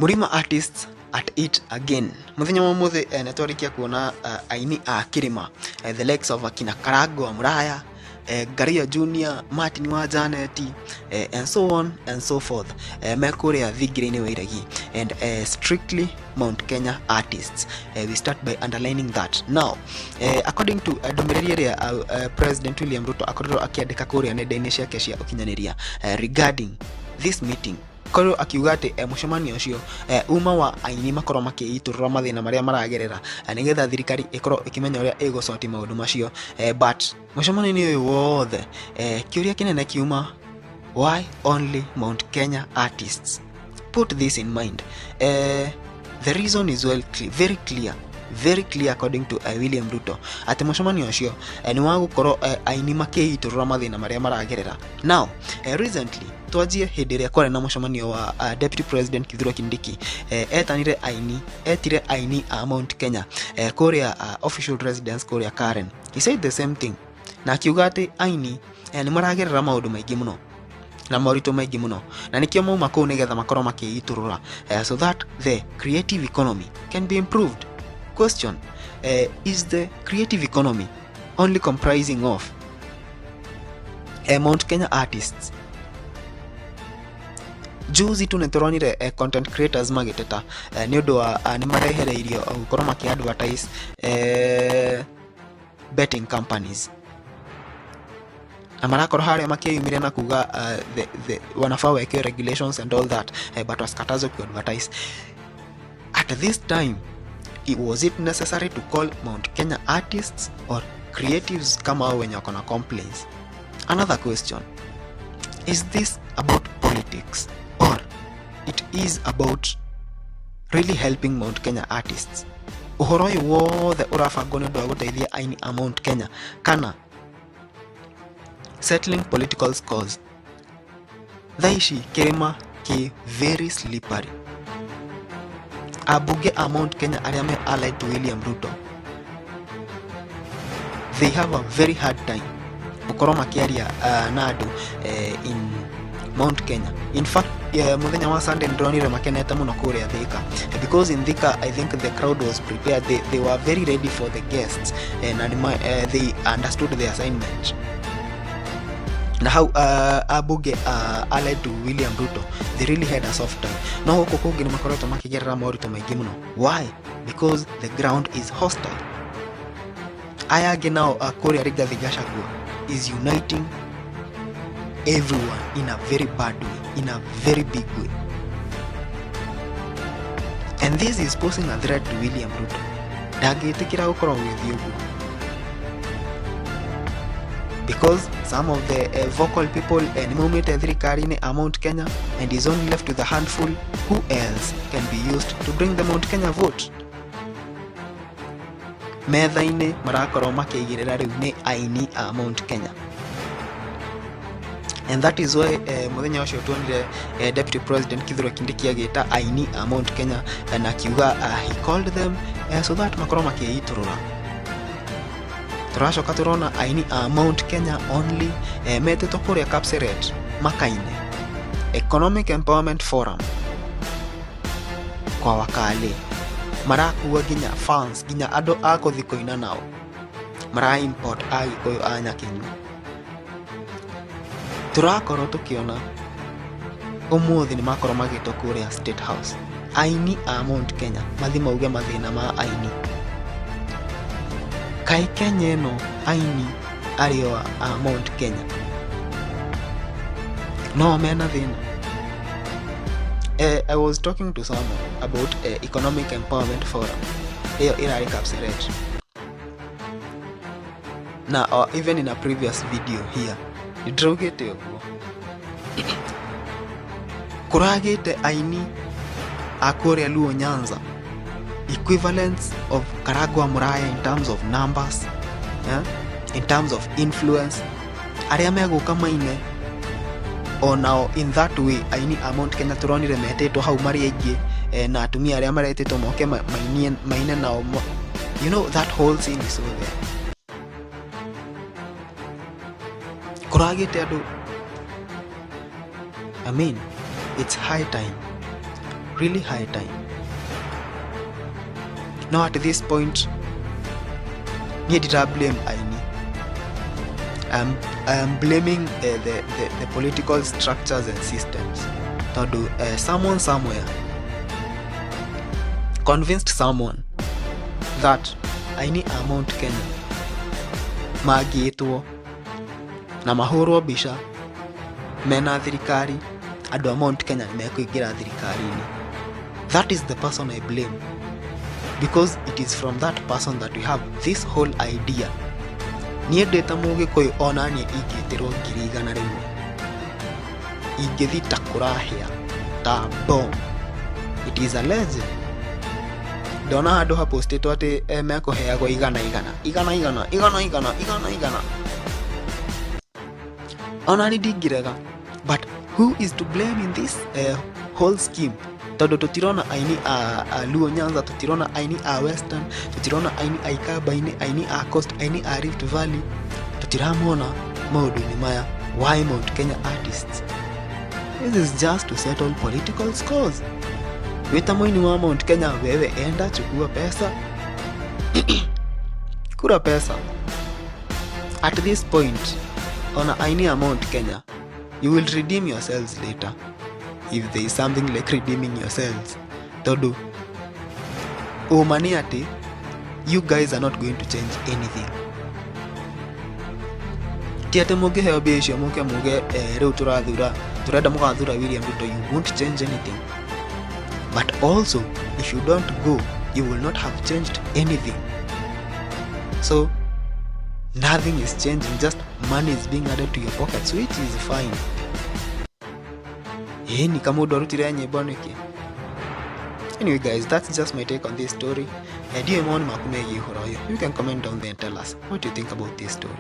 Murima artists at it again. Muthenya wa muthe netwarikia kuona aini a Kirima, the likes of akina Karago wa Muraya, Garia Junior, Martin wa Janeti, and so on and so forth. Mekuria Thigirine Wairagi, and strictly Mount Kenya artists. We start by underlining that. Now, according to President William Ruto akorwo akiandika kuria nenda-ini ciake cia ukinyaniria regarding this meeting, korwo akiuga ati mucemanio ucio uma wa aini makorwo makiiturura mathina maria maragerera nigetha thirikari ikorwo ikimenya uria igocoti maundu macio, but mucemanio uyu wothe kiuria kinene kiuma, why only Mount Kenya artists? Put this in mind. The reason is very clear according to William Ruto ati mucemanio ucio ni wa gukorwo aini makiiturura mathina maria maragerera. Now, recently twajie hindi ria kware na mucemanio wa Deputy President Kithure Kindiki, etire aini a Mount Kenya kuria official residence kuria Karen. He said the same thing, na akiuga ati aini ni maragerera maundu maingi muno na maurito maingi muno, na nikio mauma kuu nigetha makorwo makiiturura so that the creative economy can be improved. Question, is the creative economy only comprising of Mount Kenya artists? Juzi tu nituronire content creators magiteta ni undu wa ni marehereirio gukorwo maki advertise betting companies, na marakorwo haria makiyumire na kuga the wanafaa weke regulations and all that, but waskatazo ku advertise. At this time, was it necessary to call Mount Kenya artists or creatives kama hao wenye wako na complaints? Another question, is this about politics or it is about really helping Mount Kenya artists? Uhoro uyu wothe urabangwo ni undu wa guteithia aini a Mount Kenya kana settling political scores? Thaishi Kirima ki very slippery. Abunge a Mount Kenya aria me allied to William Ruto, they have a very hard time gukorwo makiaria na andu in Mount Kenya. In fact, muthenya wa Sunday ndronire makenete muno kuria Thika, because in Thika I think the crowd was prepared. They were very ready for the guests, and they understood the assignment. Na how abunge allied to William Ruto, they really had a soft time. No huko kungi ni makoreto makigerera maurito maingi muno. Why? Because the ground is hostile. Ayage now kuria Rigathi Gachagua is uniting everyone in a very bad way, in a very big way, and this is posing a threat to William Ruto. Ndagitikira gukorwo with you, because some of the vocal people nimumite thirikari-ini a Mount Kenya, and is only left with a handful. Who else can be used to bring the Mount Kenya vote? Metha-ini marakorwo makiigirira riu ni aini a Mount Kenya, and that is why muthenya ucio tuonire Deputy President Kithure Kindiki agita aini a Mount Kenya na akiuga he called them so that makorwo makiiturura. Turashoka turona aini a Mount Kenya only metetwo kuria Kapseret makaine Economic Empowerment Forum kwa wakale, marakuwa ginya fans ginya ando ako thikoina nao, mara import agikoyo anya Kenya. Turakorwo tukiona umuthi ni makorwo magitwo kuria State House aini a Mount Kenya mathi mauge mathina ma aini. Kai Kenya no aini ario a Mount Kenya no mena thina. I was talking to someone about Economic Empowerment Forum hiyo irari Kapseret, na even in a previous video here nidrogete uguo kuragite aini akuria Luo Nyanza equivalents of Karagwa Muraya in terms of numbers, in terms of influence, aria meguka maine onao in that way. Aini a Mount Kenya turonire metetwo hau mari aingi na atumia aria maretetwo moke maine nao. You know, that whole scene is so there. Kuragite adu, I mean, it's high time really high time. Now at this point, niĩ ndirablame aini. I am blaming the political structures and systems. Tondu someone somewhere convinced someone that aini a Mount Kenya magiitwo na mahurwo bisha mena thirikari, andu a Mount Kenya ni mekuingira thirikari-ini. That is the person I blame, because it is from that person that we have this whole idea. Niĩ ndĩta Mũgĩkũyũ ona niĩ ingĩĩtĩrwo 100,000 ingĩthi ta kũrahĩa ta bomb. It is a legend. Ndona handũ hapostĩtwo atĩ mekũheagwo 100,000. Ona ni ndingĩrega, but who is to blame in this whole scheme? Tondu tutirona aini a Luo Nyanza, tutirona aini a Western, tutirona aini a Ikamba, aini a Coast, aini a Rift Valley, tutiramona maundu-ini maya. Why Mount Kenya artists? This is just to settle political scores. Wita muini wa Mount Kenya, wewe enda chukua pesa kura pesa. At this point, ona aini a Mount Kenya, you will redeem yourselves later, if there is something like redeeming yourselves. Todo umani ati you guys are not going to change anything. Tiate muge heo biesho muge reu turenda mugathura William Ruto, you won't change anything. But also, if you don't go, you will not have changed anything. So nothing is changing, just money is being added to your pockets, which is fine. Ni kama udorutire nyimbo niki. Anyway guys, that's just my take on this story. You can comment down there and tell us what you think about this story.